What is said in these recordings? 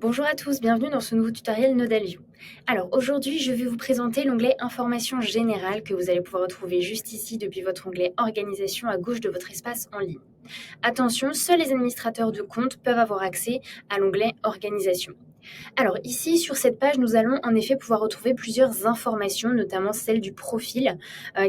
Bonjour à tous, bienvenue dans ce nouveau tutoriel Nodalview. Alors aujourd'hui, je vais vous présenter l'onglet Information générale que vous allez pouvoir retrouver juste ici depuis votre onglet Organisation à gauche de votre espace en ligne. Attention, seuls les administrateurs de compte peuvent avoir accès à l'onglet Organisation. Alors ici, sur cette page, nous allons en effet pouvoir retrouver plusieurs informations, notamment celles du profil,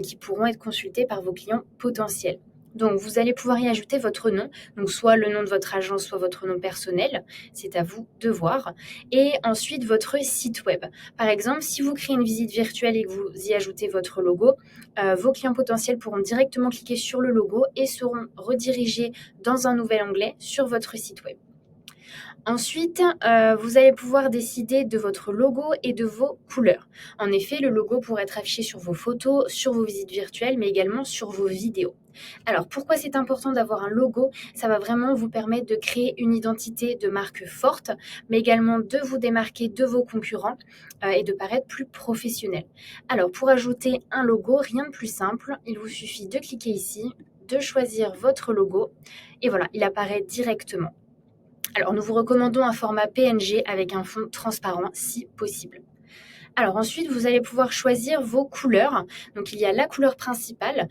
qui pourront être consultées par vos clients potentiels. Donc, vous allez pouvoir y ajouter votre nom, donc soit le nom de votre agence, soit votre nom personnel, c'est à vous de voir, et ensuite votre site web. Par exemple, si vous créez une visite virtuelle et que vous y ajoutez votre logo, vos clients potentiels pourront directement cliquer sur le logo et seront redirigés dans un nouvel onglet sur votre site web. Ensuite, vous allez pouvoir décider de votre logo et de vos couleurs. En effet, le logo pourrait être affiché sur vos photos, sur vos visites virtuelles, mais également sur vos vidéos. Alors, pourquoi c'est important d'avoir un logo? Ça va vraiment vous permettre de créer une identité de marque forte, mais également de vous démarquer de vos concurrents et de paraître plus professionnel. Alors, pour ajouter un logo, rien de plus simple, il vous suffit de cliquer ici, de choisir votre logo, et voilà, il apparaît directement. Alors, nous vous recommandons un format PNG avec un fond transparent si possible. Alors ensuite, vous allez pouvoir choisir vos couleurs. Donc il y a la couleur principale,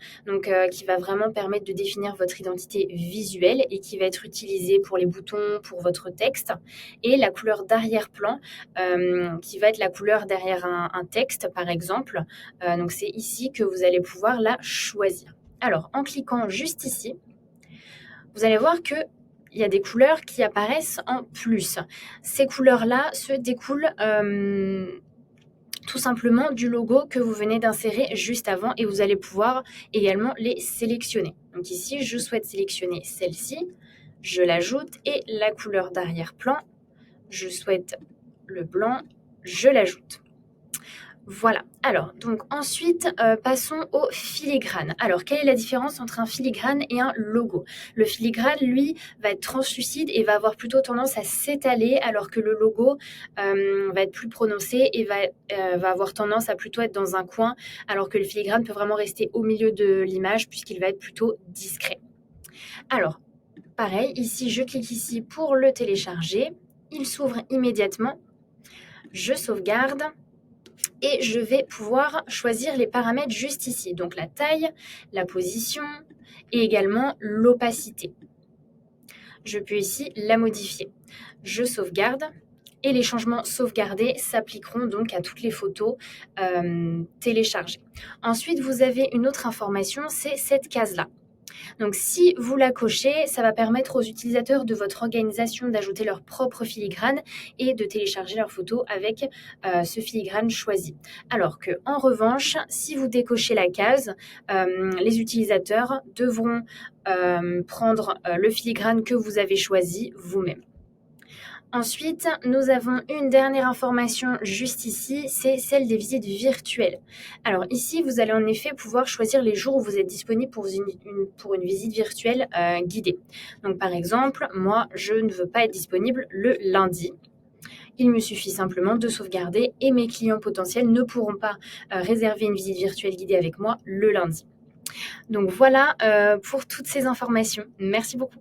qui va vraiment permettre de définir votre identité visuelle et qui va être utilisée pour les boutons, pour votre texte. Et la couleur d'arrière-plan, qui va être la couleur derrière un texte, par exemple. Donc c'est ici que vous allez pouvoir la choisir. Alors en cliquant juste ici, vous allez voir que il y a des couleurs qui apparaissent en plus. Ces couleurs-là se découlent tout simplement du logo que vous venez d'insérer juste avant et vous allez pouvoir également les sélectionner. Donc ici, je souhaite sélectionner celle-ci, je l'ajoute et la couleur d'arrière-plan, je souhaite le blanc, je l'ajoute. Voilà. Alors, donc ensuite, passons au filigrane. Alors, quelle est la différence entre un filigrane et un logo? Le filigrane, lui, va être translucide et va avoir plutôt tendance à s'étaler, alors que le logo va être plus prononcé et va avoir tendance à plutôt être dans un coin, alors que le filigrane peut vraiment rester au milieu de l'image puisqu'il va être plutôt discret. Alors, pareil, ici, je clique ici pour le télécharger. Il s'ouvre immédiatement. Je sauvegarde. Et je vais pouvoir choisir les paramètres juste ici. Donc la taille, la position et également l'opacité. Je peux ici la modifier. Je sauvegarde et les changements sauvegardés s'appliqueront donc à toutes les photos téléchargées. Ensuite, vous avez une autre information, c'est cette case-là. Donc si vous la cochez, ça va permettre aux utilisateurs de votre organisation d'ajouter leur propre filigrane et de télécharger leurs photos avec ce filigrane choisi. Alors que en revanche, si vous décochez la case, les utilisateurs devront prendre le filigrane que vous avez choisi vous-même. Ensuite, nous avons une dernière information juste ici, c'est celle des visites virtuelles. Alors ici, vous allez en effet pouvoir choisir les jours où vous êtes disponible pour une visite virtuelle guidée. Donc par exemple, moi, je ne veux pas être disponible le lundi. Il me suffit simplement de sauvegarder et mes clients potentiels ne pourront pas réserver une visite virtuelle guidée avec moi le lundi. Donc voilà pour toutes ces informations. Merci beaucoup.